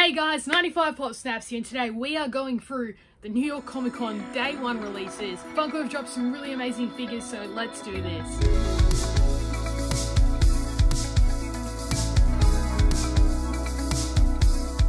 Hey guys, 95 Pop Snaps here, and today we are going through the New York Comic Con Day 1 releases. Funko have dropped some really amazing figures, so let's do this.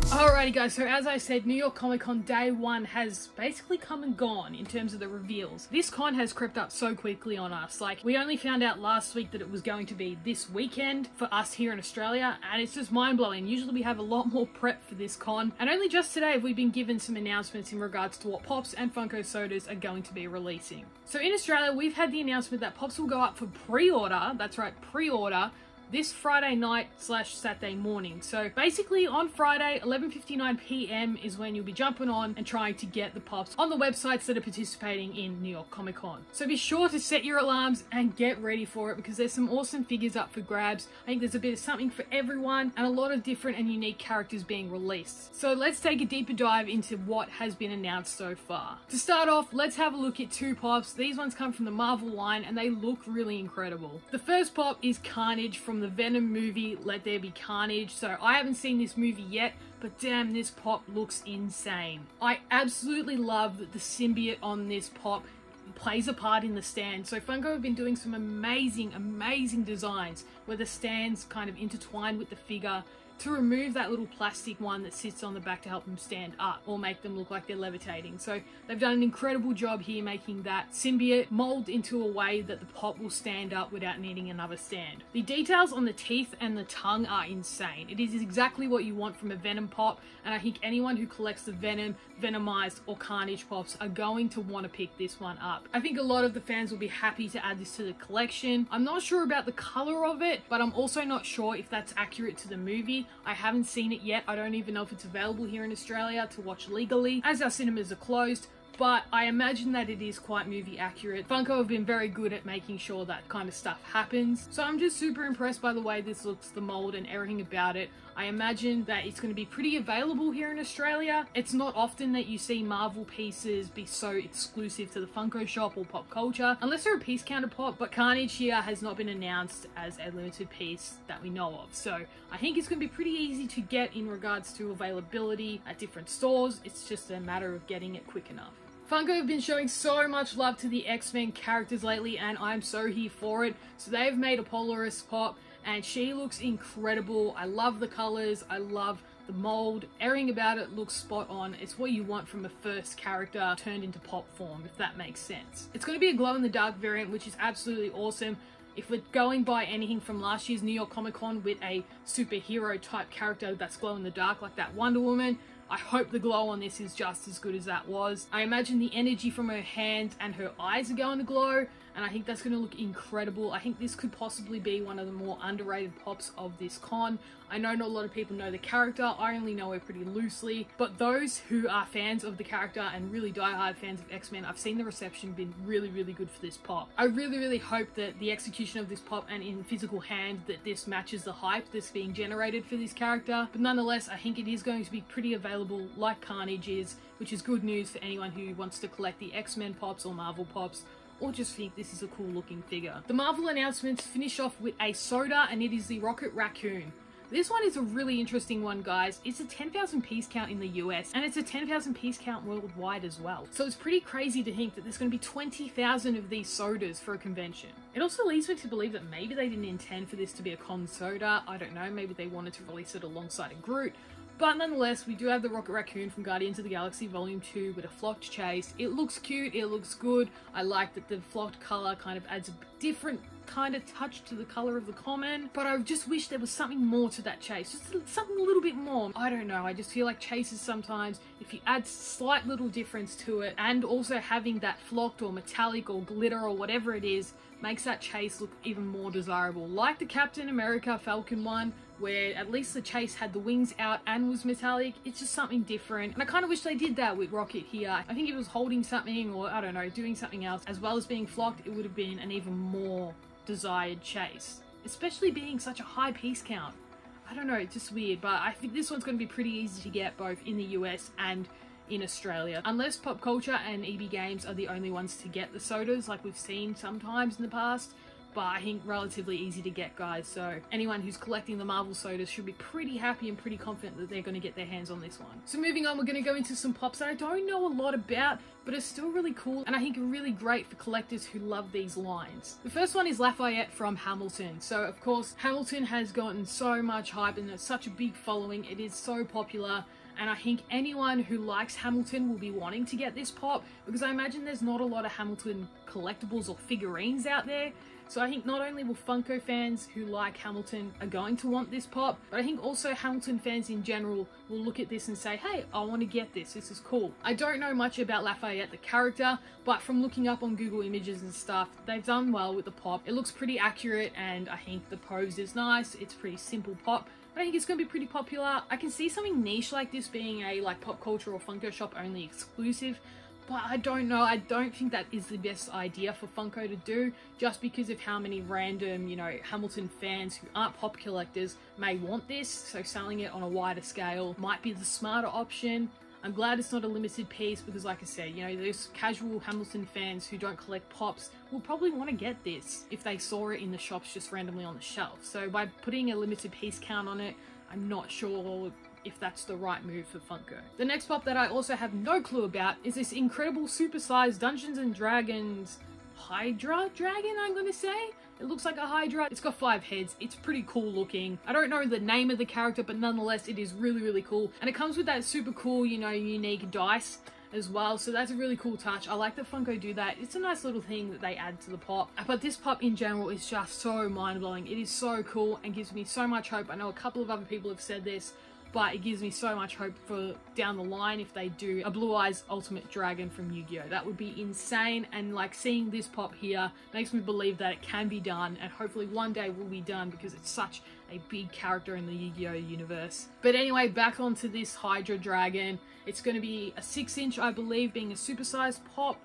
Alrighty guys, so as I said, New York Comic Con Day 1 has basically come and gone in terms of the reveals. This con has crept up so quickly on us. Like, we only found out last week that it was going to be this weekend for us here in Australia, and it's just mind-blowing. Usually we have a lot more prep for this con, and only just today have we been given some announcements in regards to what Pops and Funko sodas are going to be releasing. So in Australia, we've had the announcement that Pops will go up for pre-order, that's right, pre-order, this Friday night / Saturday morning. So basically on Friday 11:59 PM is when you'll be jumping on and trying to get the Pops on the websites that are participating in New York Comic Con. So be sure to set your alarms and get ready for it, because there's some awesome figures up for grabs. I think there's a bit of something for everyone and a lot of different and unique characters being released. So let's take a deeper dive into what has been announced so far. To start off, let's have a look at two Pops. These ones come from the Marvel line and they look really incredible. The first Pop is Carnage from the Venom movie, Let There Be Carnage. So I haven't seen this movie yet, but damn, this Pop looks insane. I absolutely love that the symbiote on this Pop plays a part in the stand. So Funko have been doing some amazing designs where the stands kind of intertwine with the figure to remove that little plastic one that sits on the back to help them stand up or make them look like they're levitating. So they've done an incredible job here making that symbiote mold into a way that the Pop will stand up without needing another stand. The details on the teeth and the tongue are insane. It is exactly what you want from a Venom Pop, and I think anyone who collects the Venom, Venomized or Carnage Pops are going to want to pick this one up. I think a lot of the fans will be happy to add this to the collection. I'm not sure about the color of it, but I'm also not sure if that's accurate to the movie. I haven't seen it yet. I don't even know if it's available here in Australia to watch legally, as our cinemas are closed, but I imagine that it is quite movie accurate. Funko have been very good at making sure that kind of stuff happens. So I'm just super impressed by the way this looks, the mold and everything about it. I imagine that it's going to be pretty available here in Australia. It's not often that you see Marvel pieces be so exclusive to the Funko shop or pop culture, unless they're a piece counter Pop, but Carnage here has not been announced as a limited piece that we know of. So I think it's going to be pretty easy to get in regards to availability at different stores. It's just a matter of getting it quick enough. Funko have been showing so much love to the X-Men characters lately, and I'm so here for it. So they've made a Polaris Pop, and she looks incredible. I love the colors, I love the mold, everything about it looks spot on. It's what you want from a first character turned into Pop form, if that makes sense. It's going to be a glow-in-the-dark variant, which is absolutely awesome. If we're going by anything from last year's New York Comic Con with a superhero type character that's glow-in-the-dark like that Wonder Woman, I hope the glow on this is just as good as that was. I imagine the energy from her hands and her eyes are going to glow, and I think that's going to look incredible. I think this could possibly be one of the more underrated Pops of this con. I know not a lot of people know the character. I only know her pretty loosely, but those who are fans of the character and really die-hard fans of X-Men, I've seen the reception been really good for this Pop. I really hope that the execution of this Pop and in physical hand that this matches the hype that's being generated for this character. But nonetheless, I think it is going to be pretty available like Carnage is, which is good news for anyone who wants to collect the X-Men Pops or Marvel Pops, or just think this is a cool looking figure. The Marvel announcements finish off with a soda, and it is the Rocket Raccoon. This one is a really interesting one, guys. It's a 10,000 piece count in the US, and it's a 10,000 piece count worldwide as well. So it's pretty crazy to think that there's going to be 20,000 of these sodas for a convention. It also leads me to believe that maybe they didn't intend for this to be a con soda. I don't know, maybe they wanted to release it alongside a Groot. But nonetheless, we do have the Rocket Raccoon from Guardians of the Galaxy Volume 2 with a flocked chase. It looks cute, it looks good. I like that the flocked color kind of adds a different kind of touch to the color of the common, but I just wish there was something more to that chase, just something a little bit more. I don't know, I just feel like chases sometimes, if you add slight little difference to it, and also having that flocked or metallic or glitter or whatever it is, makes that chase look even more desirable. Like the Captain America Falcon one, where at least the chase had the wings out and was metallic. It's just something different, and I kind of wish they did that with Rocket here. I think if it was holding something, or I don't know, doing something else as well as being flocked, it would have been an even more desired chase, especially being such a high piece count. I don't know, it's just weird, but I think this one's going to be pretty easy to get both in the US and in Australia, unless Pop Culture and EB Games are the only ones to get the sodas like we've seen sometimes in the past. but I think relatively easy to get, guys. So anyone who's collecting the Marvel sodas should be pretty happy and pretty confident that they're going to get their hands on this one. So moving on, we're going to go into some pops that I don't know a lot about, but are still really cool and I think are really great for collectors who love these lines. The first one is Lafayette from Hamilton. So of course, Hamilton has gotten so much hype and it's such a big following. It is so popular. And I think anyone who likes Hamilton will be wanting to get this pop, because I imagine there's not a lot of Hamilton collectibles or figurines out there. So I think not only will Funko fans who like Hamilton are going to want this pop, but I think also Hamilton fans in general will look at this and say, hey, I want to get this. This is cool. I don't know much about Lafayette, the character, but from looking up on Google Images and stuff, they've done well with the pop. It looks pretty accurate and I think the pose is nice. It's pretty simple pop. I think it's going to be pretty popular. I can see something niche like this being a like pop culture or Funko shop only exclusive, but I don't know. I don't think that is the best idea for Funko to do, just because of how many random, you know, Hamilton fans who aren't pop collectors may want this. So selling it on a wider scale might be the smarter option. I'm glad it's not a limited piece because, like I said, you know, those casual Hamilton fans who don't collect pops will probably want to get this if they saw it in the shops just randomly on the shelf. So by putting a limited piece count on it, I'm not sure if that's the right move for Funko. The next pop that I also have no clue about is this incredible supersized Dungeons and Dragons Hydra Dragon, I'm gonna say. It looks like a Hydra. It's got 5 heads. It's pretty cool looking. I don't know the name of the character, but nonetheless, it is really, really cool. And it comes with that super cool, you know, unique dice as well. So that's a really cool touch. I like that Funko do that. It's a nice little thing that they add to the pop. But this pop in general is just so mind-blowing. It is so cool and gives me so much hope. I know a couple of other people have said this, but it gives me so much hope for down the line if they do a Blue Eyes Ultimate Dragon from Yu-Gi-Oh! That would be insane, and like seeing this pop here makes me believe that it can be done, and hopefully one day will be done because it's such a big character in the Yu-Gi-Oh! Universe. But anyway, back onto this Hydra Dragon. It's going to be a 6-inch, I believe, being a supersized pop.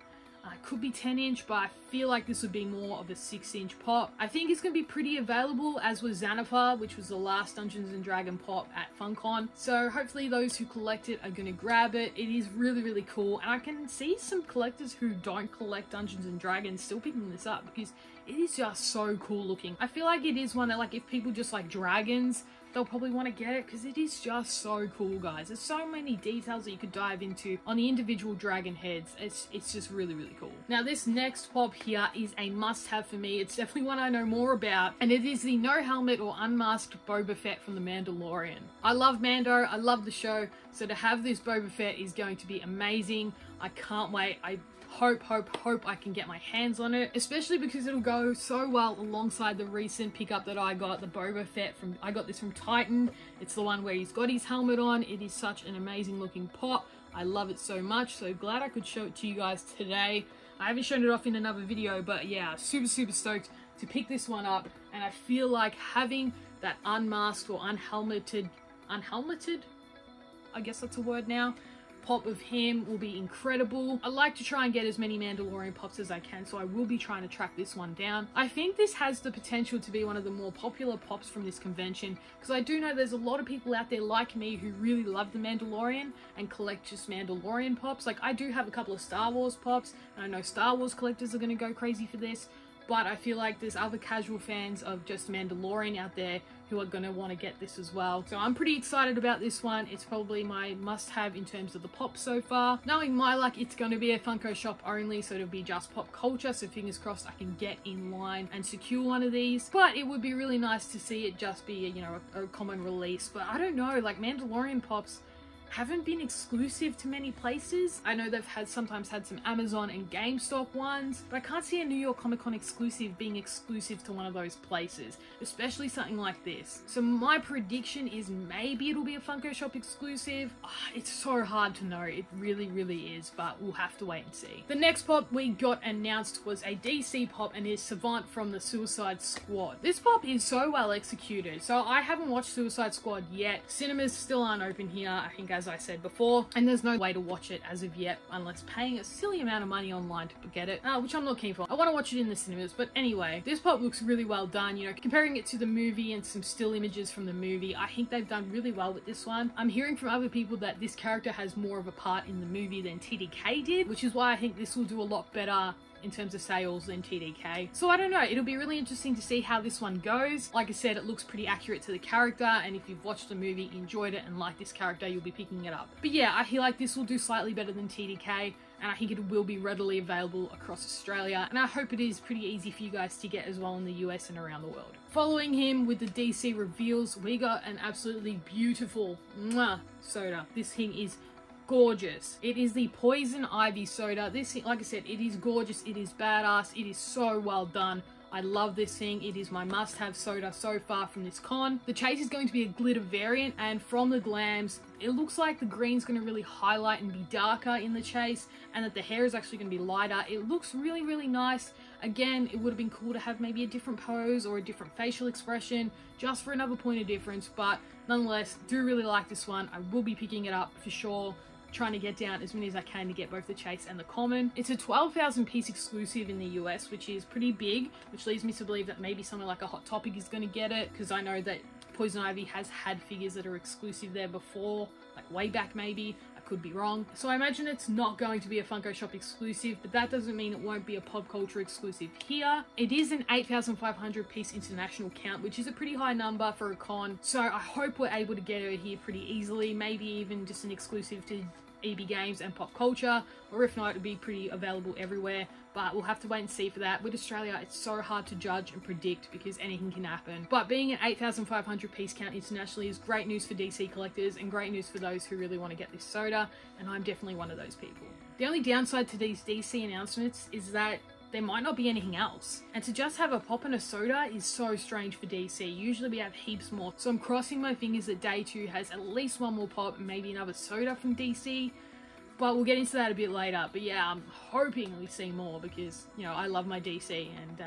Could be 10-inch, but I feel like this would be more of a 6-inch pop. I think it's going to be pretty available, as was Xanathar, which was the last Dungeons & Dragon pop at FunCon. So hopefully those who collect it are going to grab it. It is really, really cool. And I can see some collectors who don't collect Dungeons & Dragons still picking this up because it is just so cool looking. I feel like it is one that, like, if people just like dragons, they'll probably want to get it because it is just so cool, guys. There's so many details that you could dive into on the individual dragon heads. It's just really, really cool. Now, this next pop here is a must-have for me. It's definitely one I know more about, and it is the no helmet or unmasked Boba Fett from The Mandalorian. I love Mando. I love the show, so to have this Boba Fett is going to be amazing. I can't wait. I hope I can get my hands on it, especially because it'll go so well alongside the recent pickup that I got, the Boba Fett from, I got this from Titan. It's the one where he's got his helmet on. It is such an amazing looking pop. I love it so much, so glad I could show it to you guys today. I haven't shown it off in another video, but yeah, super stoked to pick this one up, and I feel like having that unmasked or unhelmeted, I guess that's a word now, pop of him will be incredible. I like to try and get as many Mandalorian pops as I can, so I will be trying to track this one down. I think this has the potential to be one of the more popular pops from this convention, because I do know there's a lot of people out there like me who really love the Mandalorian and collect just Mandalorian pops. Like, I do have a couple of Star Wars pops, and I know Star Wars collectors are going to go crazy for this, but I feel like there's other casual fans of just Mandalorian out there who are going to want to get this as well. So I'm pretty excited about this one. It's probably my must-have in terms of the pop so far. Knowing my luck, it's going to be a Funko shop only, so it'll be just pop culture, so fingers crossed I can get in line and secure one of these. But it would be really nice to see it just be, you know, a common release. But I don't know, like, Mandalorian pops haven't been exclusive to many places. I know they've sometimes had some Amazon and GameStop ones, but I can't see a New York Comic Con exclusive being exclusive to one of those places, especially something like this. So my prediction is maybe it'll be a Funko Shop exclusive. It's so hard to know. It really is, but we'll have to wait and see. The next pop we got announced was a DC pop, and is Savant from the Suicide Squad. This pop is so well executed. So I haven't watched Suicide Squad yet. Cinemas still aren't open here, I think, as I said before, and there's no way to watch it as of yet unless paying a silly amount of money online to get it, which I'm not keen for. I want to watch it in the cinemas, but anyway, this pop looks really well done. You know, comparing it to the movie and some still images from the movie, I think they've done really well with this one. I'm hearing from other people that this character has more of a part in the movie than TDK did, which is why I think this will do a lot better in terms of sales than TDK. So I don't know, it'll be really interesting to see how this one goes. Like I said, it looks pretty accurate to the character, and if you've watched the movie, enjoyed it, and liked this character, you'll be picking it up. But yeah, I feel like this will do slightly better than TDK, and I think it will be readily available across Australia, and I hope it is pretty easy for you guys to get as well in the US and around the world. Following him with the DC reveals, we got an absolutely beautiful soda. This thing is gorgeous. It is the Poison Ivy soda. This thing, like I said, it is gorgeous, it is badass, it is so well done. I love this thing. It is my must-have soda so far from this con. The chase is going to be a glitter variant, and from the glams, it looks like the green's going to really highlight and be darker in the chase, and that the hair is actually going to be lighter. It looks really, really nice. Again, it would have been cool to have maybe a different pose or a different facial expression, just for another point of difference, but nonetheless, do really like this one. I will be picking it up for sure, trying to get down as many as I can to get both the chase and the common. It's a 12,000 piece exclusive in the US, which is pretty big, which leads me to believe that maybe somewhere like a Hot Topic is going to get it, because I know that Poison Ivy has had figures that are exclusive there before, like way back maybe. I could be wrong. So I imagine it's not going to be a Funko Shop exclusive, but that doesn't mean it won't be a pop culture exclusive here. It is an 8,500 piece international count, which is a pretty high number for a con, so I hope we're able to get her here pretty easily, maybe even just an exclusive to EB Games and Pop Culture, or if not, it'd be pretty available everywhere, but we'll have to wait and see for that. With Australia, it's so hard to judge and predict because anything can happen, but being an 8,500 piece count internationally is great news for DC collectors and great news for those who really want to get this soda, and I'm definitely one of those people. The only downside to these DC announcements is that there might not be anything else, and to just have a pop and a soda is so strange for DC. Usually we have heaps more, so I'm crossing my fingers that day 2 has at least one more pop and maybe another soda from DC, but we'll get into that a bit later. But yeah, I'm hoping we see more because, you know, I love my DC, and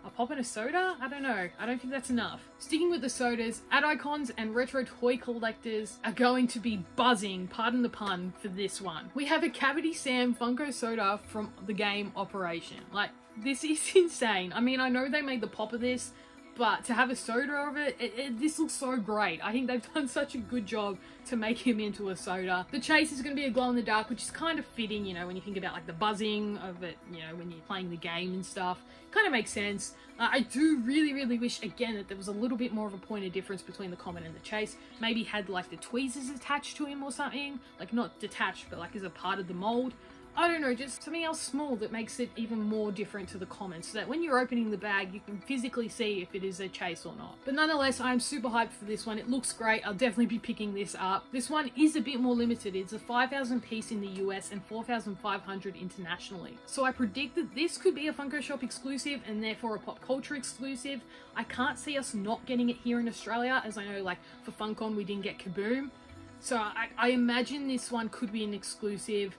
a pop and a soda? I don't know. I don't think that's enough. Sticking with the sodas, ad icons and retro toy collectors are going to be buzzing, pardon the pun, for this one. We have a Cavity Sam Funko soda from the game Operation. Like, this is insane. I mean, I know they made the pop of this, but to have a soda of it, this looks so great. I think they've done such a good job to make him into a soda. The chase is going to be a glow in the dark, which is kind of fitting, you know, when you think about like the buzzing of it, you know, when you're playing the game and stuff. Kind of makes sense. I do really, really wish, again, that there was a little bit more of a point of difference between the common and the chase. Maybe had like the tweezers attached to him or something. Like not detached, but like as a part of the mold. I don't know, just something else small that makes it even more different to the common, so that when you're opening the bag, you can physically see if it is a chase or not. But nonetheless, I'm super hyped for this one. It looks great. I'll definitely be picking this up. This one is a bit more limited. It's a 5,000 piece in the US and 4,500 internationally. So I predict that this could be a Funko Shop exclusive and therefore a pop culture exclusive. I can't see us not getting it here in Australia, as I know, like for FunCon we didn't get Kaboom. So I imagine this one could be an exclusive.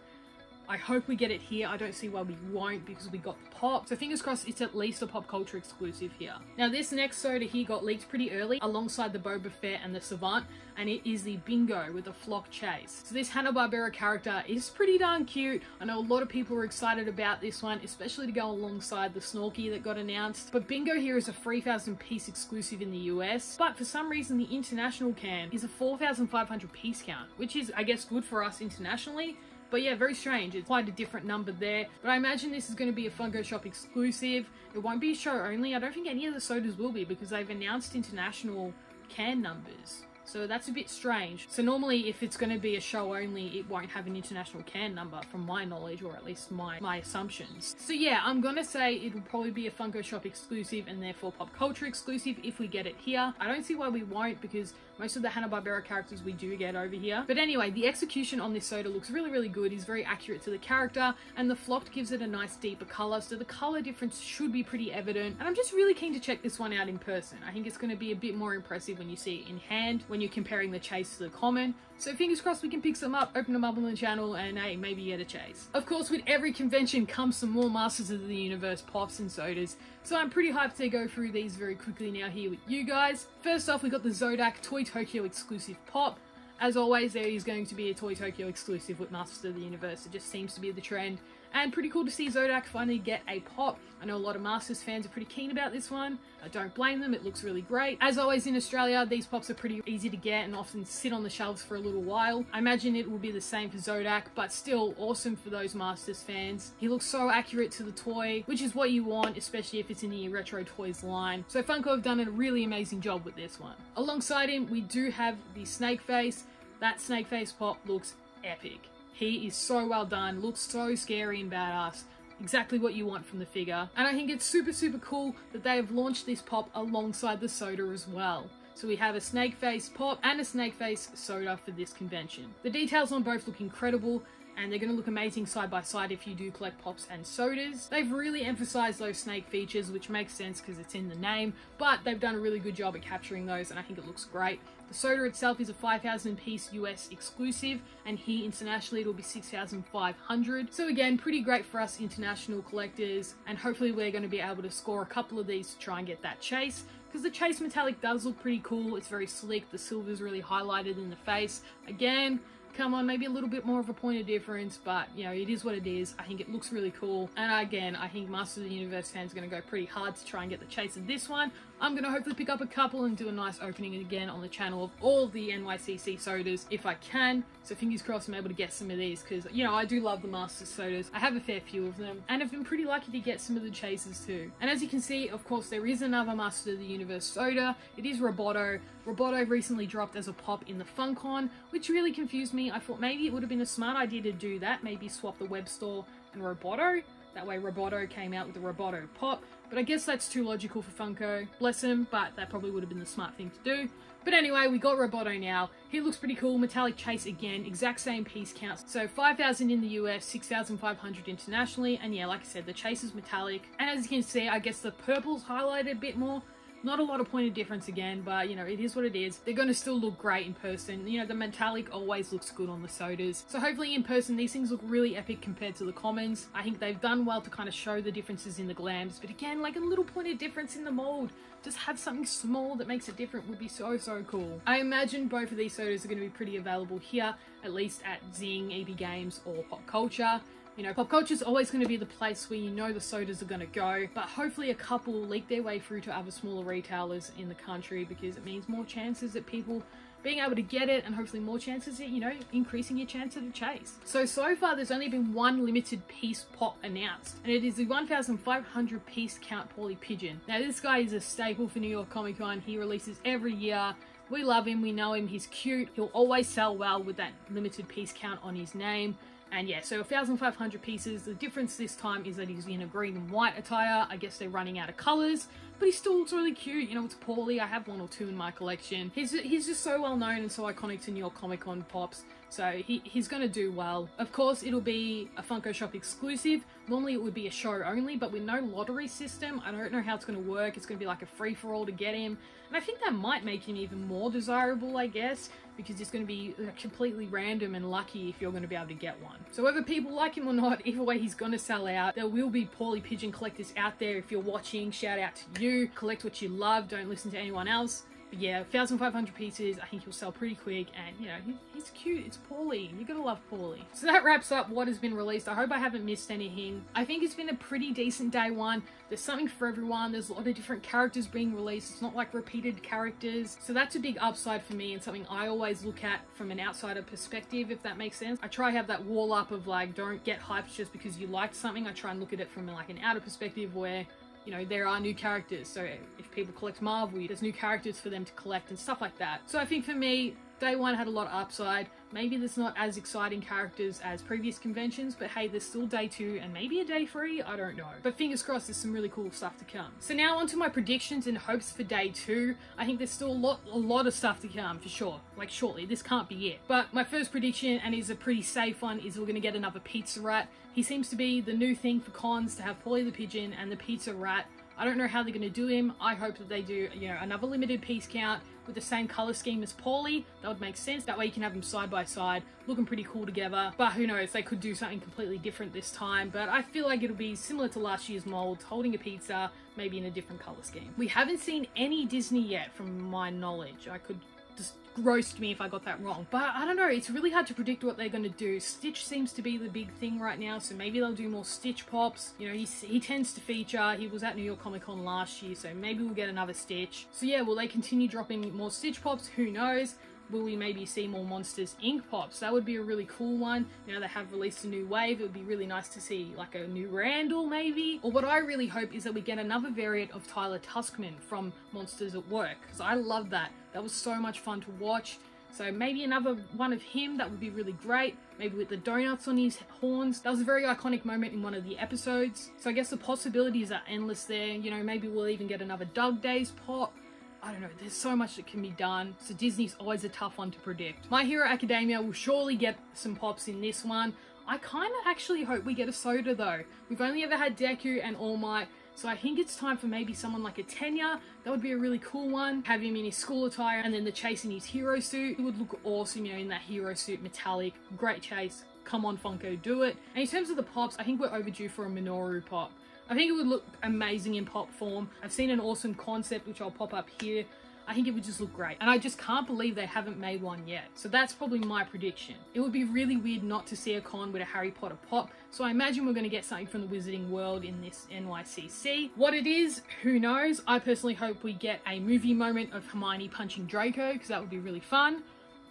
I hope we get it here. I don't see why we won't because we got the pop. So fingers crossed it's at least a pop culture exclusive here. Now this next soda here got leaked pretty early alongside the Boba Fett and the Savant, and it is the Bingo with the Flock Chase. So this Hanna-Barbera character is pretty darn cute. I know a lot of people are excited about this one, especially to go alongside the Snorky that got announced. But Bingo here is a 3,000 piece exclusive in the US, but for some reason the international can is a 4,500 piece count, which is, I guess, good for us internationally. But yeah, very strange. It's quite a different number there. But I imagine this is going to be a Funko Shop exclusive. It won't be show only. I don't think any of the sodas will be because they've announced international can numbers. So that's a bit strange. So normally if it's going to be a show only, it won't have an international can number from my knowledge, or at least my assumptions. So yeah, I'm going to say it will probably be a Funko Shop exclusive and therefore pop culture exclusive if we get it here. I don't see why we won't because most of the Hanna-Barbera characters we do get over here. But anyway, the execution on this soda looks really, really good. It's very accurate to the character, and the flocked gives it a nice deeper color, so the color difference should be pretty evident. And I'm just really keen to check this one out in person. I think it's going to be a bit more impressive when you see it in hand, when you're comparing the chase to the common. So fingers crossed we can pick some up, open them up on the channel, and hey, maybe get a chase. Of course, with every convention comes some more Masters of the Universe pops and sodas, so I'm pretty hyped to go through these very quickly now here with you guys. First off, we got the Zodak Toy Tokyo exclusive pop. As always, there is going to be a Toy Tokyo exclusive with Masters of the Universe. It just seems to be the trend. And pretty cool to see Zodak finally get a pop. I know a lot of Masters fans are pretty keen about this one. I don't blame them, it looks really great. As always in Australia, these pops are pretty easy to get and often sit on the shelves for a little while. I imagine it will be the same for Zodak, but still awesome for those Masters fans. He looks so accurate to the toy, which is what you want, especially if it's in the Retro Toys line. So Funko have done a really amazing job with this one. Alongside him, we do have the Snake Face. That Snake Face pop looks epic. He is so well done, looks so scary and badass. Exactly what you want from the figure. And I think it's super cool that they have launched this pop alongside the soda as well. So we have a Snake Face pop and a Snake Face soda for this convention. The details on both look incredible, and they're going to look amazing side by side if you do collect pops and sodas. They've really emphasized those snake features, which makes sense because it's in the name, but they've done a really good job at capturing those, and I think it looks great. The soda itself is a 5,000 piece US exclusive, and here internationally it'll be 6,500. So again, pretty great for us international collectors, and hopefully we're going to be able to score a couple of these to try and get that chase, because the chase metallic does look pretty cool. It's very slick, the silver's really highlighted in the face. Again, come on, maybe a little bit more of a point of difference, but you know, it is what it is. I think it looks really cool, and again, I think Masters of the Universe fans are going to go pretty hard to try and get the chase of this one. I'm going to hopefully pick up a couple and do a nice opening again on the channel of all the NYCC sodas if I can. So fingers crossed I'm able to get some of these, because you know, I do love the Masters sodas. I have a fair few of them, and I've been pretty lucky to get some of the chases too. And as you can see, of course, there is another Masters of the Universe soda. It is Roboto. Roboto recently dropped as a pop in the Funcon, which really confused me. I thought maybe it would have been a smart idea to do that, maybe swap the web store and Roboto. That way Roboto came out with the Roboto pop, but I guess that's too logical for Funko. Bless him, but that probably would have been the smart thing to do. But anyway, we got Roboto now. He looks pretty cool. Metallic chase again, exact same piece count. So 5,000 in the US, 6,500 internationally, and yeah, like I said, the chase is metallic. And as you can see, I guess the purple's highlighted a bit more. Not a lot of point of difference again, but you know, it is what it is. They're going to still look great in person. You know, the metallic always looks good on the sodas. So hopefully in person, these things look really epic compared to the commons. I think they've done well to kind of show the differences in the glams, but again, like a little point of difference in the mold. Just have something small that makes it different would be so cool. I imagine both of these sodas are going to be pretty available here, at least at Zing, EB Games, or Pop Culture. You know, Pop Culture is always going to be the place where you know the sodas are going to go, but hopefully a couple will leak their way through to other smaller retailers in the country, because it means more chances at people being able to get it, and hopefully more chances at, you know, increasing your chance at a chase. So far there's only been one limited piece pop announced, and it is the 1,500 piece count Paulie Pigeon. Now this guy is a staple for New York Comic Con. He releases every year. We love him, we know him, he's cute. He'll always sell well with that limited piece count on his name. And yeah, so 1,500 pieces. The difference this time is that he's in a green and white attire. I guess they're running out of colors, but he still looks really cute. You know, it's Paulie. I have one or two in my collection. He's just so well known and so iconic to New York Comic Con pops. So he's going to do well. Of course, it'll be a Funko Shop exclusive. Normally it would be a show only, but with no lottery system, I don't know how it's going to work. It's going to be like a free-for-all to get him. And I think that might make him even more desirable, I guess, because it's going to be completely random and lucky if you're going to be able to get one. So whether people like him or not, either way he's going to sell out. There will be Paulie Pigeon collectors out there. If you're watching, shout out to you. Collect what you love. Don't listen to anyone else. But yeah, 1,500 pieces, I think he'll sell pretty quick, and you know, he's cute, it's Paulie, you're gonna love Paulie. So that wraps up what has been released. I hope I haven't missed anything. I think it's been a pretty decent day one. There's something for everyone, there's a lot of different characters being released, it's not like repeated characters, so that's a big upside for me and something I always look at from an outsider perspective, if that makes sense. I try to have that wall up of like, don't get hyped just because you liked something. I try and look at it from like an outer perspective where, you know, there are new characters, so if people collect Marvel, there's new characters for them to collect and stuff like that. So I think for me, day one had a lot of upside. Maybe there's not as exciting characters as previous conventions, but hey, there's still day two and maybe a day three, I don't know. But fingers crossed, there's some really cool stuff to come. So now onto my predictions and hopes for day two. I think there's still a lot of stuff to come for sure, like shortly. This can't be it. But my first prediction, and is a pretty safe one, is we're gonna get another Pizza Rat. He seems to be the new thing for cons, to have Paulie the Pigeon and the Pizza Rat. I don't know how they're going to do him. I hope that they do, you know, another limited piece count with the same color scheme as Paulie. That would make sense. That way you can have them side by side, looking pretty cool together. But who knows, they could do something completely different this time. But I feel like it'll be similar to last year's molds, holding a pizza, maybe in a different color scheme. We haven't seen any Disney yet, from my knowledge. I could just roast me if I got that wrong. But I don't know, it's really hard to predict what they're going to do. Stitch seems to be the big thing right now, so maybe they'll do more Stitch pops. You know, he tends to feature. He was at New York Comic Con last year, so maybe we'll get another Stitch. So yeah, will they continue dropping more Stitch pops? Who knows? Will we maybe see more Monsters Inc. pops? That would be a really cool one. You know, they have released a new wave. It would be really nice to see like a new Randall maybe. Or what I really hope is that we get another variant of Tyler Tuskman from Monsters at Work, because I love that. That was so much fun to watch. So maybe another one of him, that would be really great. Maybe with the donuts on his horns. That was a very iconic moment in one of the episodes. So I guess the possibilities are endless there. You know, maybe we'll even get another Doug Days pop. I don't know, there's so much that can be done. So Disney's always a tough one to predict. My Hero Academia will surely get some pops in this one. I kind of actually hope we get a Soda though. We've only ever had Deku and All Might, so I think it's time for maybe someone like a Tenya. That would be a really cool one. Have him in his school attire and then the chase in his hero suit. It would look awesome, you know, in that hero suit, metallic, great chase. Come on Funko, do it. And in terms of the pops, I think we're overdue for a Minoru pop. I think it would look amazing in pop form. I've seen an awesome concept, which I'll pop up here. I think it would just look great. And I just can't believe they haven't made one yet. So that's probably my prediction. It would be really weird not to see a con with a Harry Potter pop. So I imagine we're going to get something from the Wizarding World in this NYCC. What it is, who knows? I personally hope we get a movie moment of Hermione punching Draco, because that would be really fun.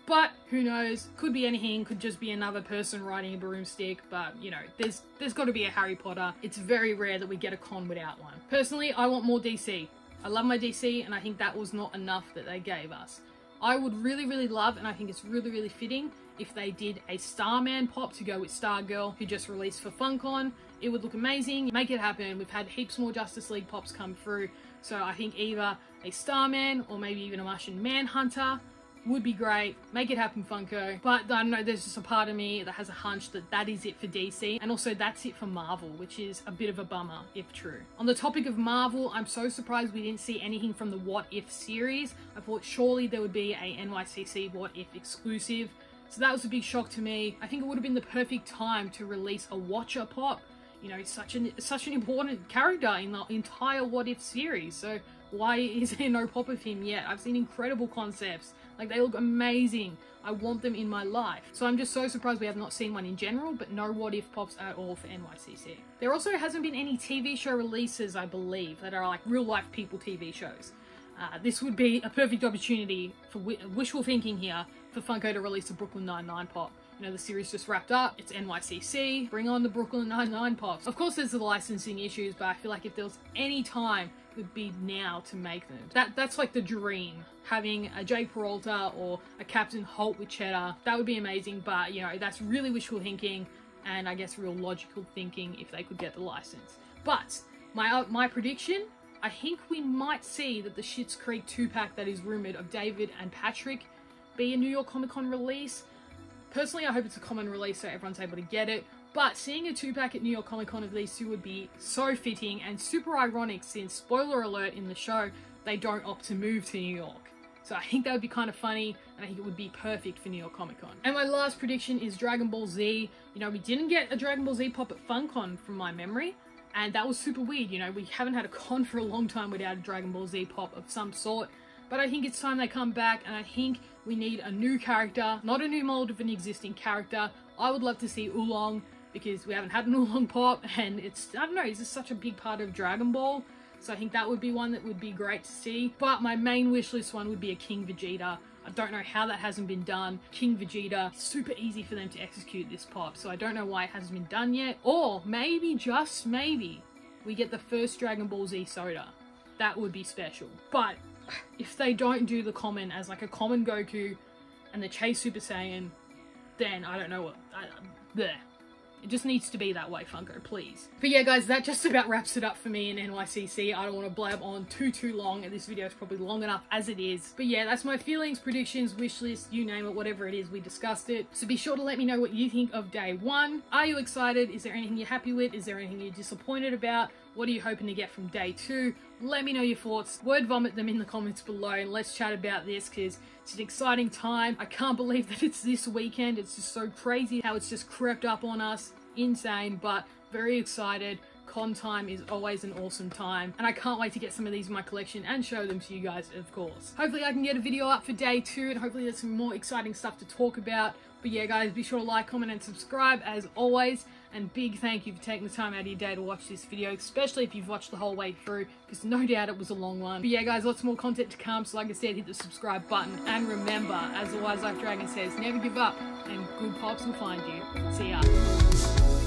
But who knows, could be anything, could just be another person riding a broomstick, but you know, there's got to be a Harry Potter. It's very rare that we get a con without one. Personally, I want more DC. I love my DC, and I think that was not enough that they gave us. I would really love, and I think it's really fitting, if they did a Starman pop to go with Stargirl, who just released for FunCon. It would look amazing. Make it happen. We've had heaps more Justice League pops come through, so I think either a Starman or maybe even a Martian Manhunter would be great. Make it happen, Funko. But I don't know, there's just a part of me that has a hunch that that is it for DC, and also that's it for Marvel, which is a bit of a bummer if true. On the topic of Marvel, I'm so surprised we didn't see anything from the What If series. I thought surely there would be a NYCC What If exclusive, so that was a big shock to me. I think it would have been the perfect time to release a Watcher pop. You know, such an important character in the entire What If series, so why is there no pop of him yet? I've seen incredible concepts. Like, they look amazing. I want them in my life. So I'm just so surprised we have not seen one in general, but no What If pops at all for NYCC. There also hasn't been any TV show releases, I believe, that are like real life people TV shows. This would be a perfect opportunity for wishful thinking here for Funko to release a Brooklyn Nine-Nine pop. You know, the series just wrapped up, it's NYCC, bring on the Brooklyn Nine-Nine pops. Of course there's the licensing issues, but I feel like if there was any time, it would be now to make them. That's like the dream. Having a Jay Peralta or a Captain Holt with Cheddar, that would be amazing, but you know, that's really wishful thinking, and I guess real logical thinking if they could get the license. But my prediction, I think we might see that the Schitt's Creek 2-pack that is rumored of David and Patrick be a New York Comic Con release. Personally, I hope it's a common release so everyone's able to get it, but seeing a 2-pack at New York Comic Con of these two would be so fitting and super ironic, since, spoiler alert in the show, they don't opt to move to New York. So I think that would be kind of funny, and I think it would be perfect for New York Comic Con. And my last prediction is Dragon Ball Z. You know, we didn't get a Dragon Ball Z pop at FunCon from my memory, and that was super weird. You know, we haven't had a con for a long time without a Dragon Ball Z pop of some sort. But I think it's time they come back, and I think we need a new character, not a new mold of an existing character. I would love to see Oolong, because we haven't had an Oolong pop, and it's, I don't know, it's just such a big part of Dragon Ball. So I think that would be one that would be great to see. But my main wishlist one would be a King Vegeta. I don't know how that hasn't been done. King Vegeta, super easy for them to execute this pop, so I don't know why it hasn't been done yet. Or maybe, just maybe, we get the first Dragon Ball Z soda. That would be special. But if they don't do the common as like a common Goku and the Chase Super Saiyan, then I don't know what, bleh. It just needs to be that way, Funko, please. But yeah, guys, that just about wraps it up for me in NYCC. I don't want to blab on too long, and this video is probably long enough as it is. But yeah, that's my feelings, predictions, wish list, you name it, whatever it is, we discussed it. So be sure to let me know what you think of day one. Are you excited? Is there anything you're happy with? Is there anything you're disappointed about? What are you hoping to get from day two? Let me know your thoughts. Word vomit them in the comments below, and let's chat about this, because it's an exciting time. I can't believe that it's this weekend. It's just so crazy how it's just crept up on us. Insane, but very excited. con time is always an awesome time, and I can't wait to get some of these in my collection and show them to you guys, of course. Hopefully I can get a video up for day 2, and hopefully there's some more exciting stuff to talk about. But yeah guys, be sure to like, comment and subscribe as always, and big thank you for taking the time out of your day to watch this video, especially if you've watched the whole way through, because no doubt it was a long one. But yeah guys, lots more content to come, so like I said, hit the subscribe button, and remember, as the Wise Life Dragon says, never give up, and good pops will find you. See ya.